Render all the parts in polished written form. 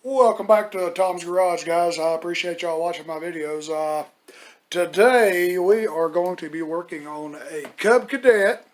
Welcome back to Tom's Garage, guys. I appreciate y'all watching my videos. Today we are going to be working on a Cadet.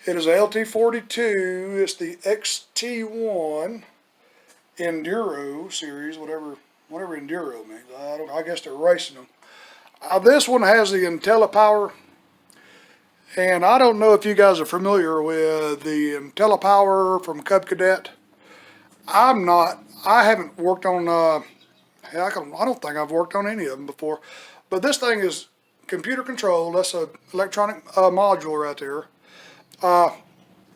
It is a LT42. It's the XT1 Enduro series, whatever Enduro means. I guess they're racing them. This one has the Intellipower, and I don't know if you guys are familiar with the Intellipower from Cadet. I'm not. I haven't worked on, I don't think I've worked on any of them before. But this thing is computer controlled. That's an electronic module right there.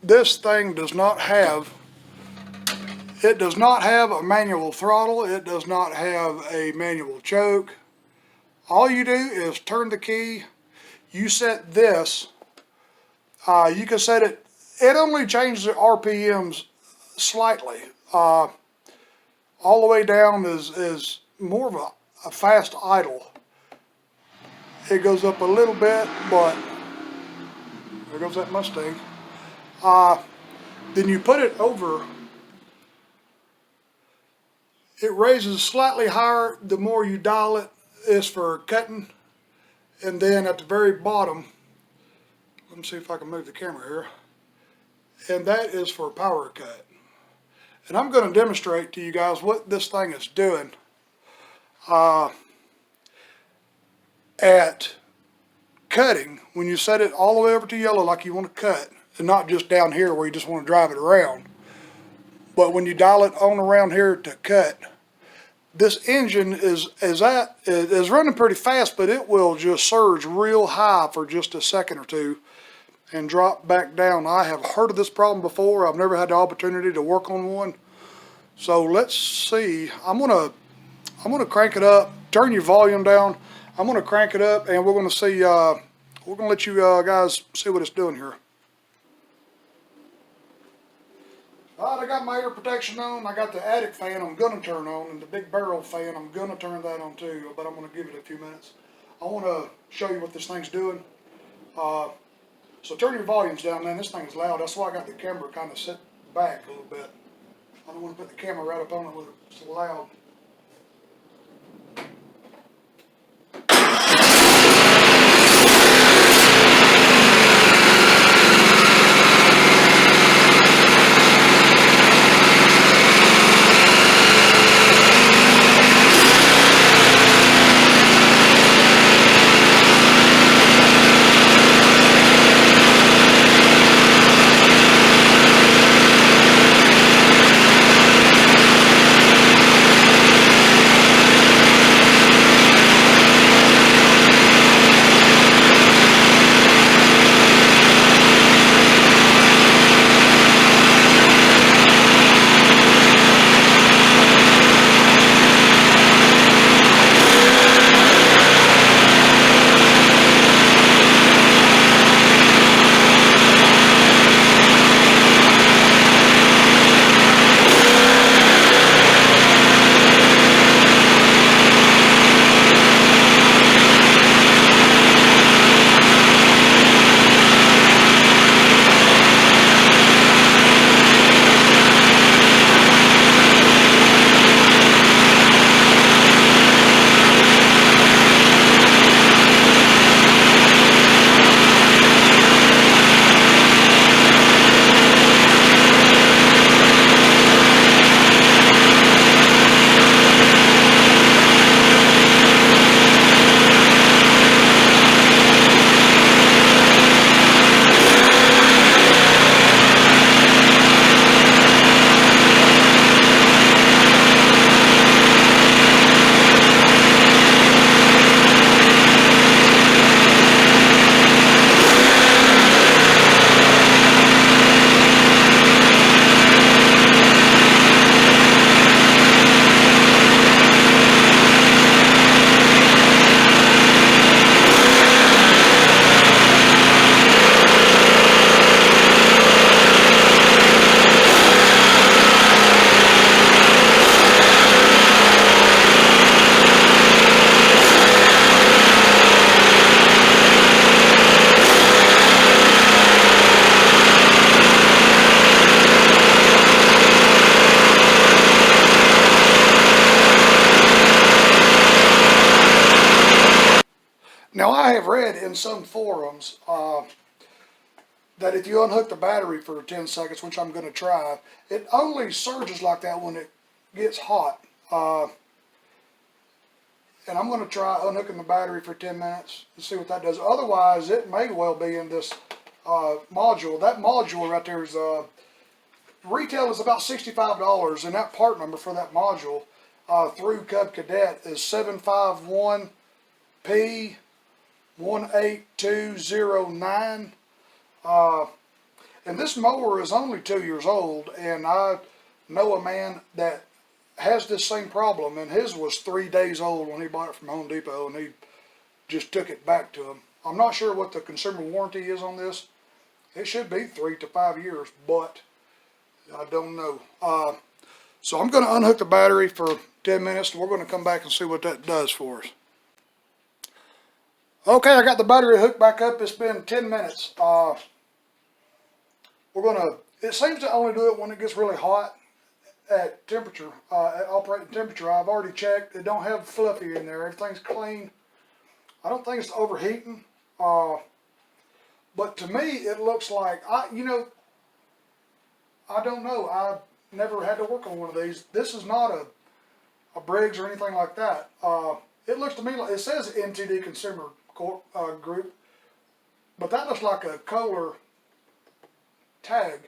This thing does not have a manual throttle. It does not have a manual choke. All you do is turn the key. You set this. You can set it. It only changes the RPMs slightly. All the way down is more of a fast idle. It goes up a little bit, but there goes that Mustang. Then you put it over. It raises slightly higher the more you dial it. Is for cutting. And then at the very bottom, let me see if I can move the camera here. And that is for power cut. And I'm going to demonstrate to you guys what this thing is doing at cutting. When you set it all the way over to yellow like you want to cut, and not just down here where you just want to drive it around, but when you dial it on around here to cut, this engine is running pretty fast, but it will just surge real high for just a second or two and drop back down. I have heard of this problem before. I've never had the opportunity to work on one. So let's see. I'm gonna crank it up. Turn your volume down. I'm gonna crank it up, and we're gonna see. We're gonna let you guys see what it's doing here. Alright, I got my air protection on. I got the attic fan I'm gonna turn on, and the big barrel fan I'm gonna turn that on too. But I'm gonna give it a few minutes. I want to show you what this thing's doing. So turn your volumes down, man. This thing is loud. That's why I got the camera kind of set back a little bit. I don't want to put the camera right up on it when it's loud. Now I have read in some forums that if you unhook the battery for 10 seconds, which I'm going to try, it only surges like that when it gets hot. And I'm going to try unhooking the battery for 10 minutes and see what that does. Otherwise, it may well be in this module. That module right there is, retail is about $65, and that part number for that module through Cub Cadet is 751P18209. And this mower is only 2 years old, and I know a man that has this same problem, and his was 3 days old when he bought it from Home Depot, and he just took it back to him. I'm not sure what the consumer warranty is on this. It should be 3 to 5 years, but I don't know. So I'm going to unhook the battery for 10 minutes, and we're going to come back and see what that does for us. Okay, I got the battery hooked back up. It's been 10 minutes. It seems to only do it when it gets really hot at temperature, at operating temperature. I've already checked. It don't have fluffy in there. Everything's clean. I don't think it's overheating. But to me, it looks like, I don't know. I've never had to work on one of these. This is not a Briggs or anything like that. It looks to me like, it says NTD Consumer Group, but that looks like a Kohler tag.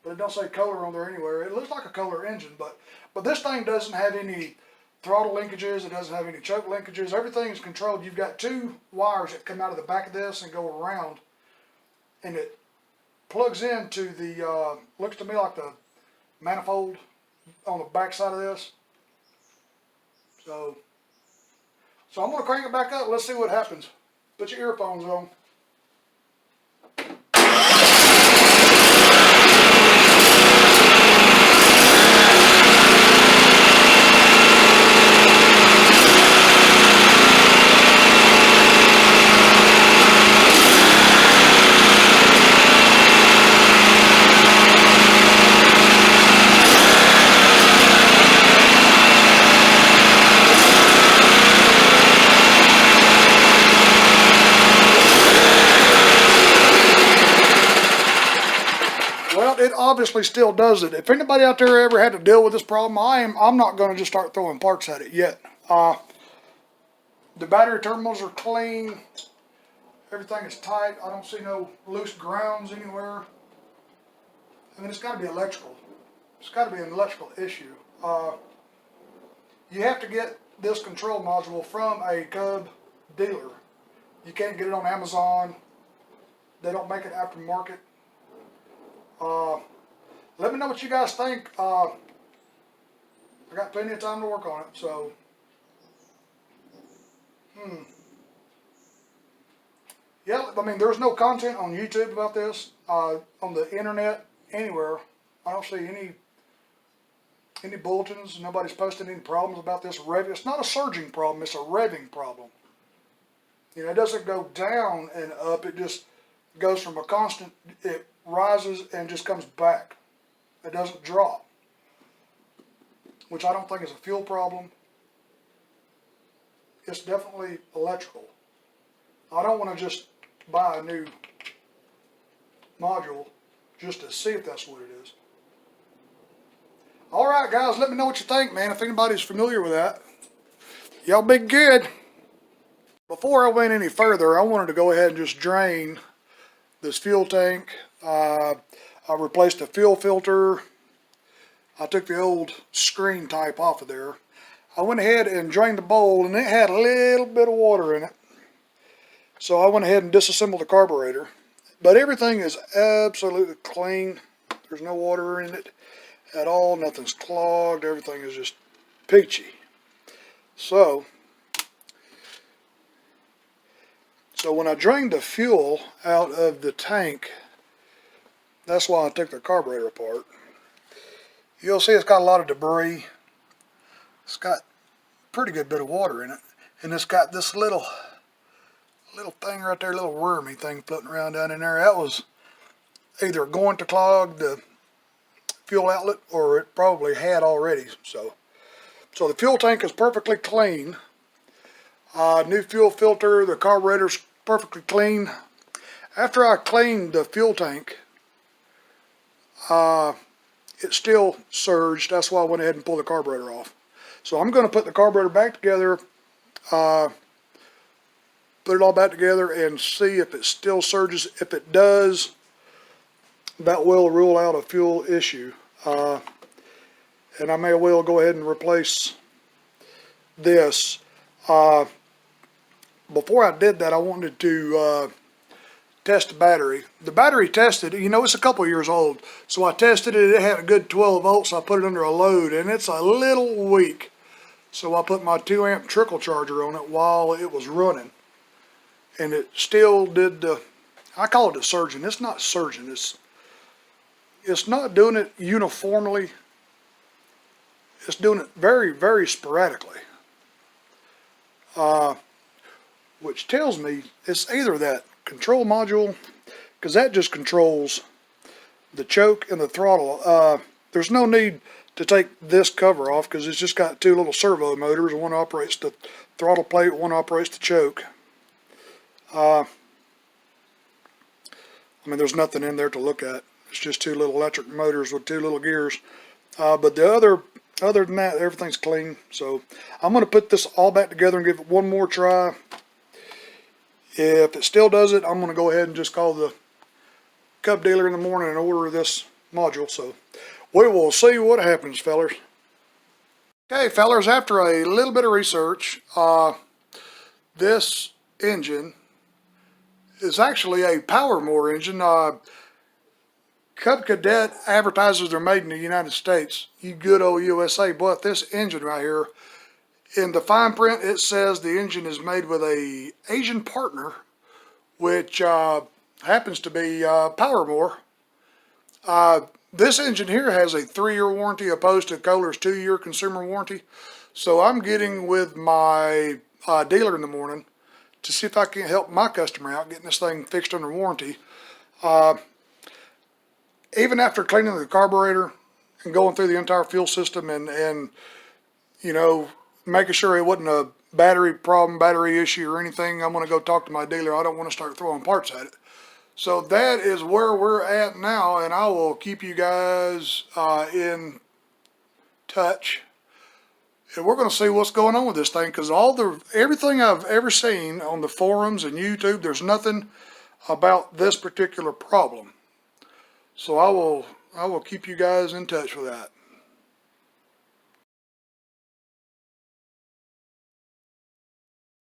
But it don't say Kohler on there anywhere. It looks like a Kohler engine, but this thing doesn't have any throttle linkages. It doesn't have any choke linkages. Everything is controlled. You've got 2 wires that come out of the back of this and go around, and it plugs into the, looks to me like the manifold on the back side of this. So I'm going to crank it back up. Let's see what happens. Put your earphones on. It obviously still does it. If anybody out there ever had to deal with this problem, I'm not going to just start throwing parts at it yet. The battery terminals are clean. Everything is tight. I don't see no loose grounds anywhere. I mean, it's got to be electrical. It's got to be an electrical issue. You have to get this control module from a Cub dealer. You can't get it on Amazon. They don't make it aftermarket. Let me know what you guys think. I got plenty of time to work on it, so. Yeah, I mean, there's no content on YouTube about this, on the internet, anywhere. I don't see any bulletins. Nobody's posting any problems about this revving. It's not a surging problem, it's a revving problem. You know, it doesn't go down and up, it just goes from a constant, it rises and just comes back. It doesn't drop, which I don't think is a fuel problem. It's definitely electrical. I don't want to just buy a new module just to see if that's what it is. Alright guys, let me know what you think, man, if anybody's familiar with that. Y'all be good. Before I went any further, I wanted to go ahead and just drain this fuel tank. I replaced the fuel filter. I took the old screen type off of there. I went ahead and drained the bowl, and it had a little bit of water in it. So I went ahead and disassembled the carburetor. But everything is absolutely clean. There's no water in it at all. Nothing's clogged. Everything is just peachy. So when I drained the fuel out of the tank, that's why I took the carburetor apart. You'll see it's got a lot of debris. It's got a pretty good bit of water in it. And it's got this little thing right there, little wormy thing floating around down in there. That was either going to clog the fuel outlet, or it probably had already. So the fuel tank is perfectly clean. New fuel filter, the carburetor's perfectly clean. After I cleaned the fuel tank, it still surged. That's why I went ahead and pulled the carburetor off. So I'm going to put the carburetor back together, put it all back together and see if it still surges. If it does, that will rule out a fuel issue. And I may well go ahead and replace this. Before I did that, I wanted to test the battery. The battery tested, you know, it's a couple years old. So I tested it, it had a good 12 volts. I put it under a load and it's a little weak. So I put my 2 amp trickle charger on it while it was running. And it still did the, I call it a surging. It's not surging, it's not doing it uniformly. It's doing it very, very sporadically. Which tells me it's either that control module, because that just controls the choke and the throttle. There's no need to take this cover off because it's just got 2 little servo motors. One operates the throttle plate, one operates the choke. I mean, there's nothing in there to look at. It's just 2 little electric motors with 2 little gears. But the other than that, everything's clean. So I'm going to put this all back together and give it one more try. If it still does it, I'm going to go ahead and just call the Cub dealer in the morning and order this module. So we will see what happens, fellers. Okay, fellers, after a little bit of research, this engine is actually a Mower engine. Cub Cadet advertises they're made in the United States. You good old USA. But this engine right here, in the fine print, it says the engine is made with a Asian partner, which happens to be Mower. This engine here has a 3-year warranty opposed to Kohler's 2-year consumer warranty. So I'm getting with my dealer in the morning to see if I can help my customer out getting this thing fixed under warranty. Even after cleaning the carburetor and going through the entire fuel system and you know, making sure it wasn't a battery problem, battery issue or anything, I'm going to go talk to my dealer. I don't want to start throwing parts at it. So that is where we're at now, and I will keep you guys in touch. And we're going to see what's going on with this thing, because everything I've ever seen on the forums and YouTube, there's nothing about this particular problem. So I will keep you guys in touch with that.